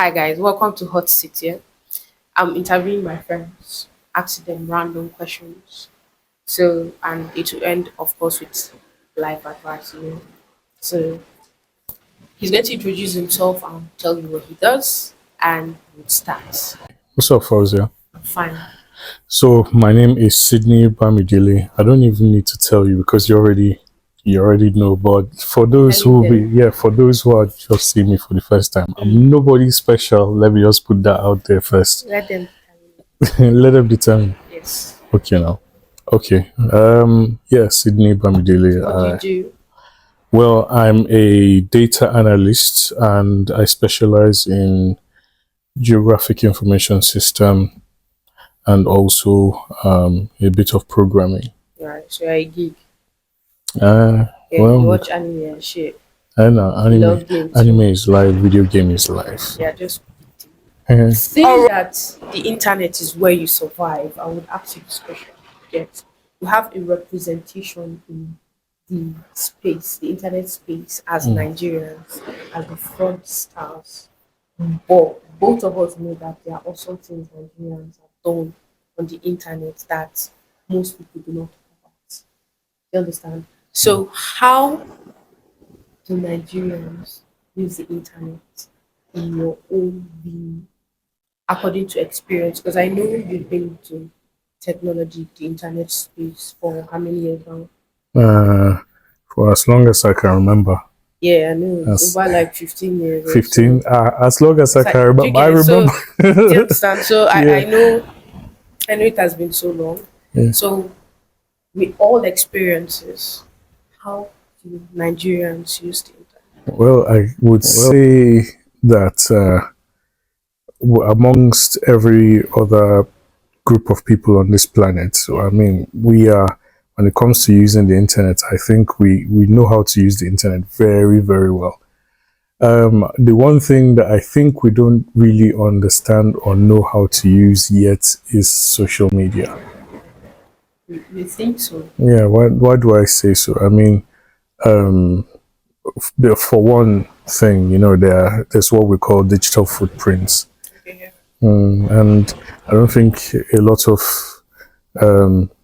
Hi guys, welcome to Hot Seat. Yeah, I'm interviewing my friends, asking them random questions. So, and it will end, of course, with life advice. So he's going to introduce himself and tell you what he does, and we'll start. What's up, Fauzia? Fine. So my name is Sydney Bamidele. I don't even need to tell you because you already know. But for those Telling who be them. for those who are just seeing me for the first time, I'm nobody special. Let me just put that out there first. Let them tell you. Let them determine. Yes. Okay now. Okay. Yeah, Sydney Bamidele. What do you do? Well, I'm a data analyst and I specialize in geographic information system and also a bit of programming. Right. So you're a geek. Uh, Yeah, you well, watch anime and shit. I know You anime. love games. Anime is life. Video game is life. Yeah, just Eh, saying that the internet is where you survive, I would ask you this question. Yes. You have a representation in the space, the internet space, as Nigerians, as the front stars. But both of us know that there are also things Nigerians have done on the internet that most people do not talk about. You understand? So, how do Nigerians use the internet in your own view according to experience? Because I know you've been into technology, the internet space for how many years now? uh, for as long as I can remember, Yeah, I know it's as over like 15 years or 15. so. As long as I It's can like, do you remember, I get it? So, remember. do you understand? So, I Yeah, know, I know it has been so long. yeah. So, with all experiences, how do Nigerians use the internet? Well, I would say that amongst every other group of people on this planet. So I mean, we are when it comes to using the internet, I think we know how to use the internet very very well. The one thing that I think we don't really understand or know how to use yet is social media. We think so. Yeah, why do I say so? I mean, for one thing, there's what we call digital footprints, Okay, and I don't think a lot of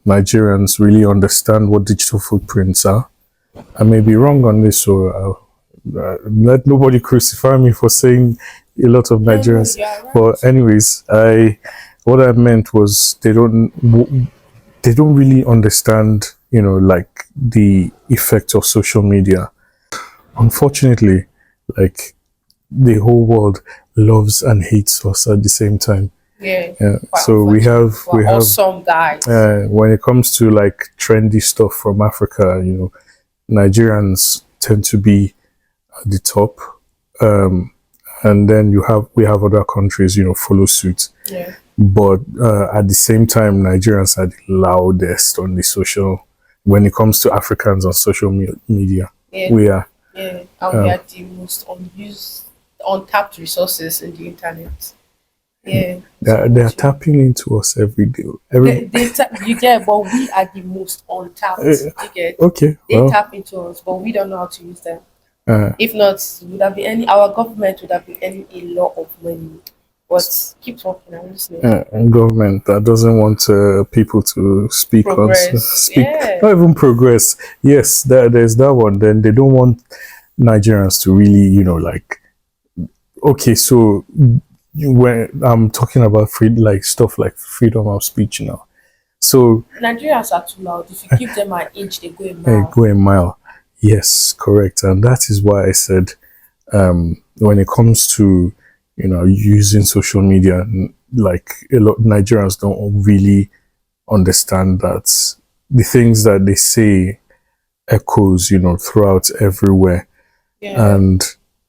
Nigerians really understand what digital footprints are. I may be wrong on this, so let nobody crucify me for saying a lot of yeah. No, Nigerians. you are But right. anyways, I what I meant was they don't really understand, like the effect of social media. Unfortunately, like the whole world loves and hates us at the same time. Yeah, quite So we unfortunate. have We're we have awesome guys. when it comes to like trendy stuff from Africa, Nigerians tend to be at the top, and then we have other countries, follow suit. Yeah, But at the same time, Nigerians are the loudest on the social when it comes to Africans on social media. yeah, We are. yeah. And we are the most unused, untapped resources in the internet. Yeah, so They are what you tapping into us every day. you get, but we are the most untapped. You get, Okay, they well, tap into us, but we don't know how to use them. uh, If not, would have been our government would have been earning a lot of money. But keep talking, I'm listening. and government that doesn't want people to Progress, speak, yeah. not even progress. Yes, there's that one. Then they don't want Nigerians to really, like, okay, so when I'm talking about free, like stuff like freedom of speech now, so Nigerians are too loud. If you give them an inch, they go a mile. go a mile. Yes, correct, and that is why I said when it comes to using social media, like a lot Nigerians don't really understand that the things that they say echoes throughout everywhere, Yeah.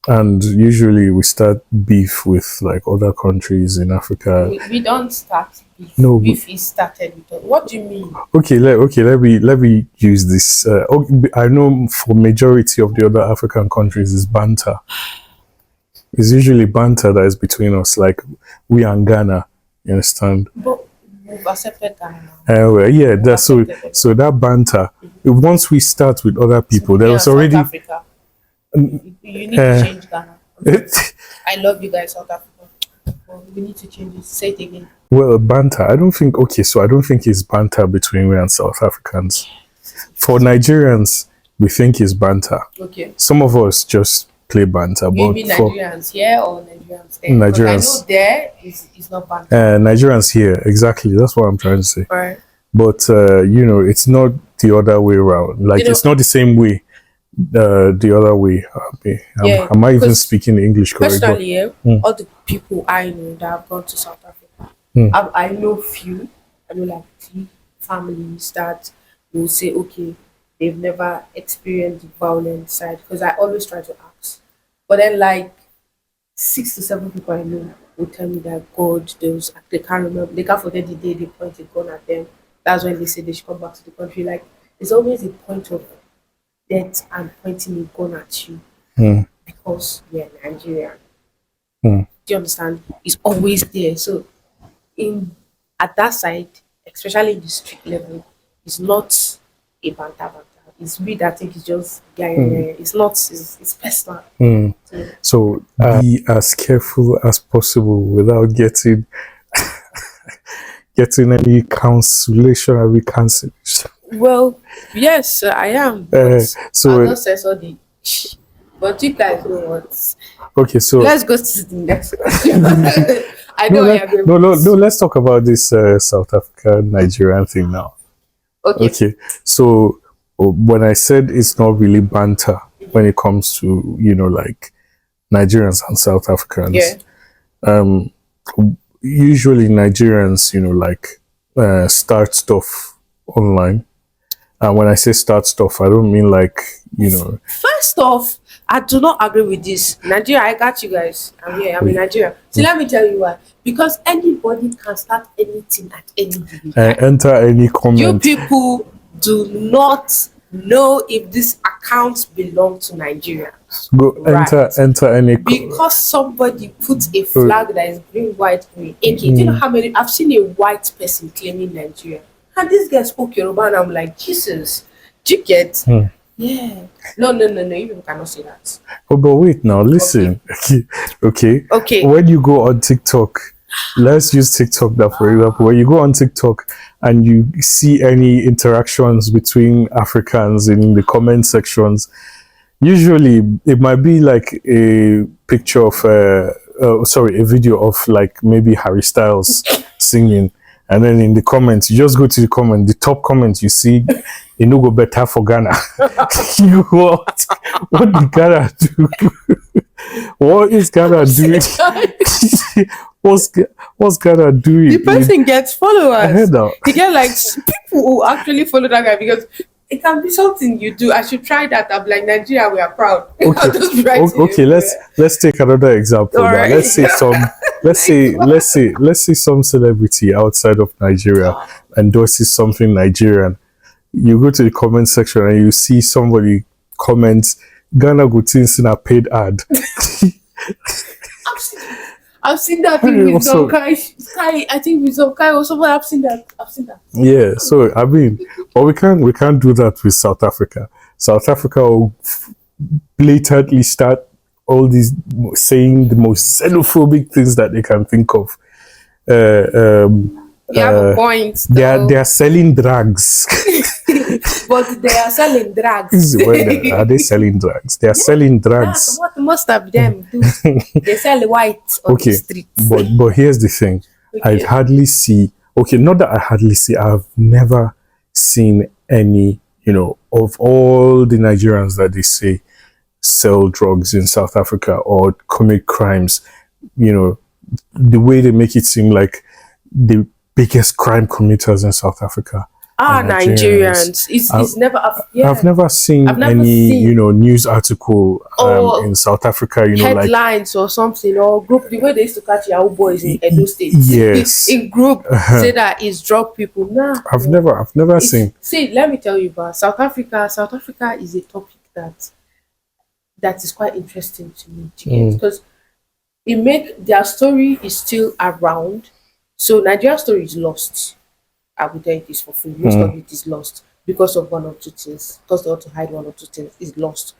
and usually we start beef with like other countries in Africa. We don't start beef. No, Beef is started with us. What do you mean? okay, let me use this. I know for majority of the other African countries is banter. It's usually banter that is between us, like we and Ghana. You understand? But we've accepted Ghana now. Well, yeah, We've that's accepted it. so that banter. Once we start with other people, there Yeah, was South already. Africa. You need to change Ghana. I love you guys, South Africa. Well, we need to change it. Say it again. Well, banter. I don't think. Okay, so I don't think it's banter between we and South Africans. For Nigerians, we think it's banter. Okay. Some of us just play banter, You but mean for Nigerians here or Nigerians there? Because I know Nigerians, there is not bad. Nigerians here, exactly. That's what I'm trying to say. Right. But it's not the other way around. Like You know, it's not the same way. The other way. yeah. Am I even Because speaking English correct? But personally, yeah, all the people I know that have gone to South Africa, I know few. I know like three families that will say, okay, they've never experienced the violent side because I always try to ask. But then like 6 to 7 people I know will tell me that God, those they can't remember, they can't forget the day they pointed a gun at them. That's when they say they should come back to the country. Like there's always a point of death and pointing a gun at you mm, because you're Nigerian. mm, Do you understand? It's always there. So in at that side, especially in the street level, it's not a banter. It's we that think it's just it's not it's personal. mm. So, So be as careful as possible without getting any cancellation or cancellation. well, yes, I am, but Uh, I'll so not say all the but you guys know what. okay, so Let's go to the next question. I no, know I am no, no, no. Let's talk about this South Africa Nigerian thing now. okay. Okay, so when I said it's not really banter when it comes to like Nigerians and South Africans, Yeah. um, usually Nigerians start stuff online, and when I say start stuff, I don't mean like First off, I do not agree with this. Nigeria, I got you guys. I'm here. I'm in Nigeria. So let me tell you why. Because anybody can start anything at any given time. enter any You comment. people do not know if these accounts belong to Nigerians. Go Right. enter any. Because somebody put a flag that is green, white, green. Okay, do you know how many? I've seen a white person claiming Nigeria. And this guy spoke Yoruba, and I'm like, Jesus, do you get? Yeah. No. You people cannot say that. Oh, but wait now, listen. Okay. Okay. When you go on TikTok, let's use TikTok now for example. When you go on TikTok and you see any interactions between Africans in the comment sections, usually it might be like a picture of a video of like maybe Harry Styles singing, and then in the comments you just go to the top comment, you see it no go better for Ghana. You what did Ghana do? What is Ghana doing? what's Ghana doing? The person gets followers. I heard that. He get like people who actually follow that guy because it can be something you do. I should try that. I'm like Nigeria, we are proud. I'll just write it Okay, let's take another example. All Now. right. Let's say some celebrity outside of Nigeria endorses something Nigerian. You go to the comment section and you see somebody comments Ghana go things in a paid ad. I've seen that thing with some guy. I think with some guy or someone. I've seen that. Yeah, so I mean, but we can't do that with South Africa. South Africa will blatantly start all these saying the most xenophobic things that they can think of. You have a point. They are selling drugs. But they are selling drugs. Are they selling drugs? They are selling drugs. That's what most of them do. They sell white on the street. But here's the thing. Okay. I hardly see. Okay, not that I hardly see. I've never seen any. Of all the Nigerians that they say sell drugs in South Africa or commit crimes, the way they make it seem like the biggest crime committers in South Africa. Nigerians. It's never. I've never seen news article in South Africa. Headlines or something or group. The way they used to catch Yahoo boys in Edo State. Yes. In group say that it's drug people. Nah. I've never seen. See, let me tell you about South Africa. South Africa is a topic that is quite interesting to me because their story is still around. So Nigeria's story is lost. I will tell you this for free. Most of it is lost because of one or two things. Because they want to hide one or two things, is lost.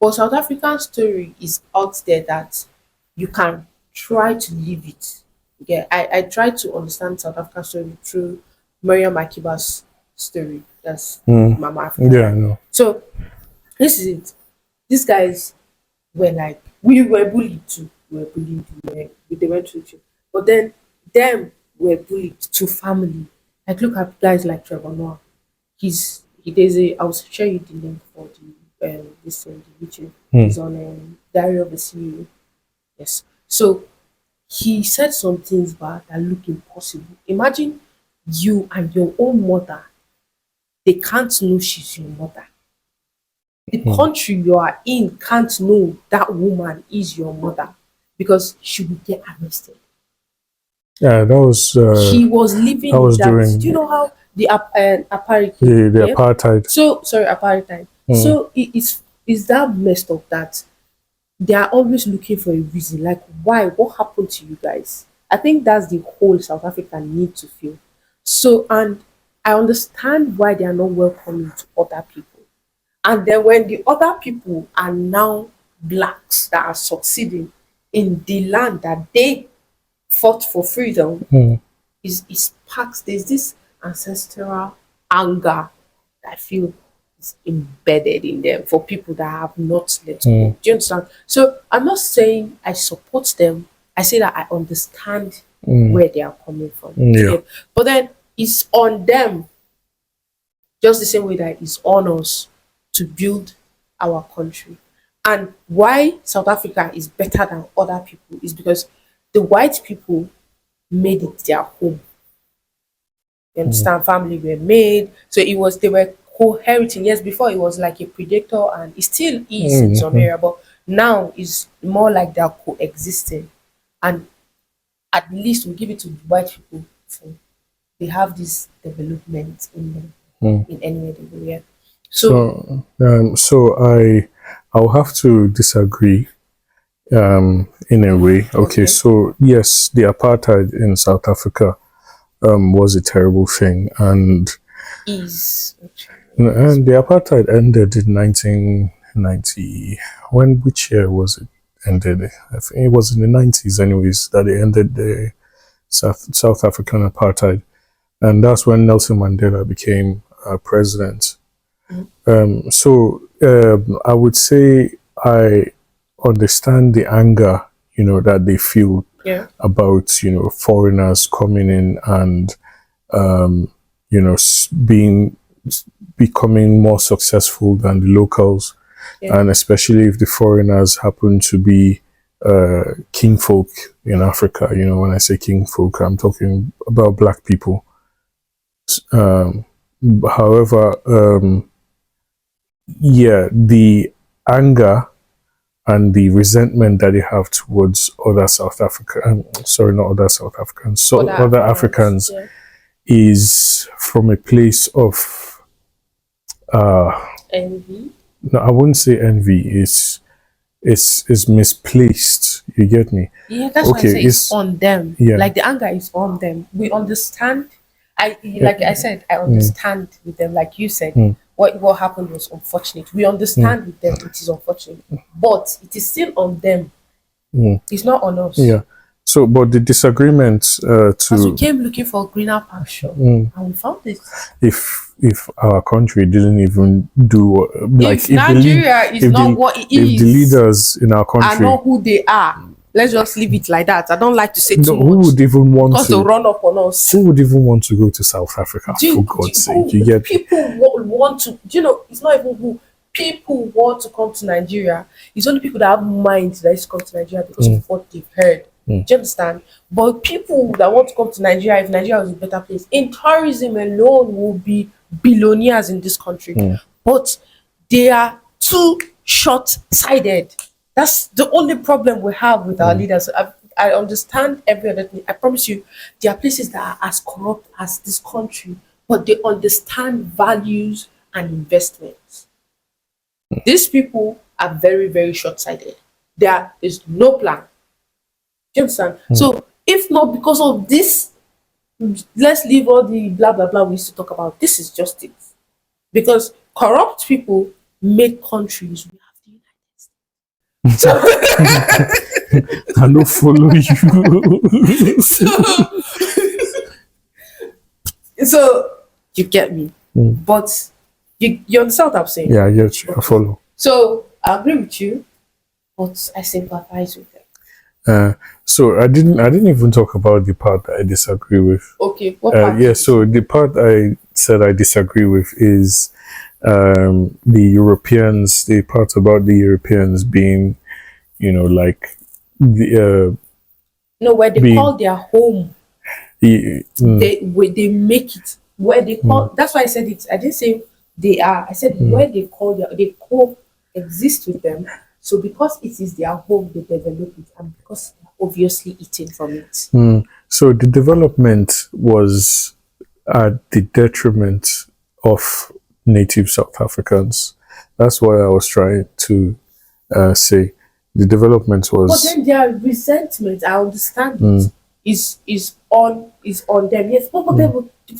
But South African story is out there that you can try to live it. Yeah, I try to understand South African story through Mariam Akiba's story. That's Mm. Mama Africa, Yeah, right? no. So this is it. These guys were like, we were bullied too. We were bullied. They went through it. But then them were bullied to family. Like look at guys like Trevor Noah. There's a I'll share you the link for the this on the YouTube. Mm. He's on Diary of a CEO. Yes. So he said some things bad that look impossible. Imagine you and your own mother, they can't know she's your mother. The Mm. country you are in can't know that woman is your mother because she will get arrested. Yeah, He was living that in was that. Do you during know how the apartheid came? the Yeah. apartheid. So sorry, apartheid. Mm. So it's that messed up that they are always looking for a reason. Like why? What happened to you guys? I think that's the whole South Africa need to feel. So and I understand why they are not welcoming to other people. And then when the other people are now blacks that are succeeding in the land that they fought for freedom, Mm. is sparks. There's this ancestral anger that I feel is embedded in them for people that have not let go. Mm. Do you understand? So I'm not saying I support them. I say that I understand Mm. where they are coming from. Mm. Do you Yeah. get? But then it's on them just the same way that it's on us to build our country. And why South Africa is better than other people is because the white people made it their home. You Mm. understand? Family were made, so it was they were cohabiting. Yes, before it was like a predator, and it still is in some Mm. area, but now it's more like they're coexisting. And at least we give it to the white people, so they have this development in them Mm. in any way they go. Yeah. So So I'll have to disagree in a way. Okay, okay, so yes, the apartheid in South Africa was a terrible thing, is okay. and the apartheid ended in 1990. When which year was it ended? I think it was in the 90s, anyways, that it ended the South African apartheid, and that's when Nelson Mandela became president. So I would say I understand the anger, that they feel Yeah. about, foreigners coming in and, being becoming more successful than the locals, Yeah. and especially if the foreigners happen to be kingfolk in Africa. When I say kingfolk, I'm talking about black people. Um, However, yeah, the anger and the resentment that they have towards other South African, sorry, not other South Africans, so other Africans, Yeah. is from a place of, Envy. no, I wouldn't say envy. It's misplaced. You get me? Yeah, that's why I Okay, say it's on them. yeah, Like the anger is on them. We understand. yeah, Like I said, I understand with them. Like you said, mm, what happened was unfortunate. We mm, understand with them it is unfortunate, but it is still on them. mm, It's not on us. yeah. So, but the disagreement Because we to came looking for greener pasture mm, and we found it. if our country didn't even do like If Nigeria is not what it if the is, leaders in our are country, not who they are, let's just leave it like that. I don't like to say no, too much because they'll run up on us. who would even want to go to South Africa, for God's sake? You get People want to, it's not even who people want to come to Nigeria. It's only people that have minds that is to come to Nigeria because of what they've heard. Do you understand? But people that want to come to Nigeria, if Nigeria was a better place, in tourism alone will be billionaires in this country. But they are too short-sighted. That's the only problem we have with our leaders. I understand every other thing. I promise you, there are places that are as corrupt as this country, but they understand values and investments. These people are very, very short-sighted. There is no plan. Do you understand? So if not because of this, let's leave all the blah blah blah we used to talk about. This is just it. Because corrupt people make countries. We have the United States. I don't follow you. So you get me, but you understand what I'm saying. Yeah, I get you. I follow. So I agree with you, but I sympathize with them. So I didn't even talk about the part that I disagree with. Okay, what part? Yeah, so the part I said I disagree with is the Europeans, the part about the Europeans being, like the No, where they being call their home, they make it where they call. That's why I said it. I didn't say they are. I said where they call they coexist with them. So because it is their home, they develop it, and because they're obviously eating from it. So the development was at the detriment of native South Africans. That's what I was trying to say. The development But was then their resentment, I understand it, is on them. Yes, but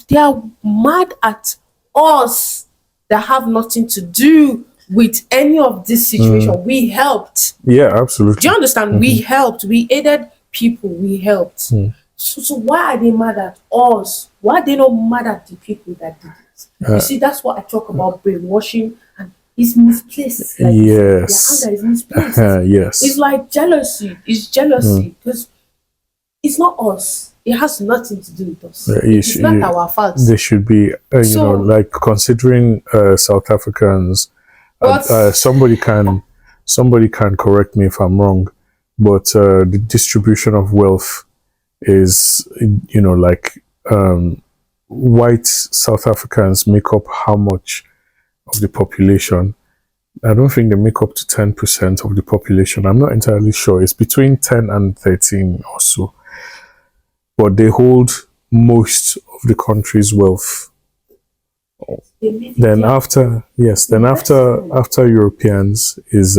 they are mad at us that have nothing to do with any of this situation. We helped. yeah, absolutely. Do you understand? We helped. We aided people. We helped. So why are they mad at us? Why are they not mad at the people that did it? You see, that's what I talk about brainwashing, and it's misplaced. Like, Yes. their anger is misplaced. Yes. It's like jealousy. It's jealousy because it's not us. It has nothing to do with us. It's not our fault. There should be, So- like considering South Africans. But Somebody can correct me if I'm wrong, but the distribution of wealth is, like white South Africans make up how much of the population? I don't think they make up to 10% of the population. I'm not entirely sure. It's between 10 and 13 or so. But they hold most of the country's wealth. Then after Europeans is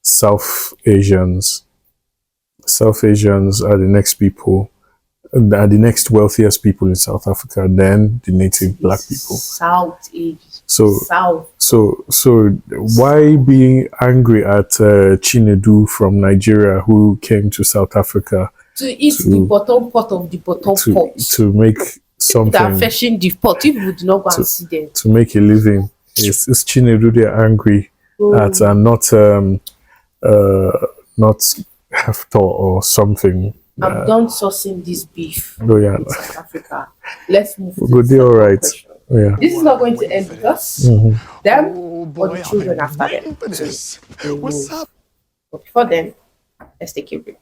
South Asians. South Asians are the next people, are the next wealthiest people in South Africa. Then the native black people. South Asians. So why being angry at Chinedu from Nigeria who came to South Africa to eat the bottom pot of the bottom pot. To make something. They are fetching the pot. If we would not go and see them. To make a living. It's Chinedu they're angry at, and not Heftor or something. I'm done sourcing this beef Oh yeah. in South Africa. Let's move to Good, the all second right. question. Yeah. This is not going to end with us, them, or the children after them. What's up? But before then, let's take a break.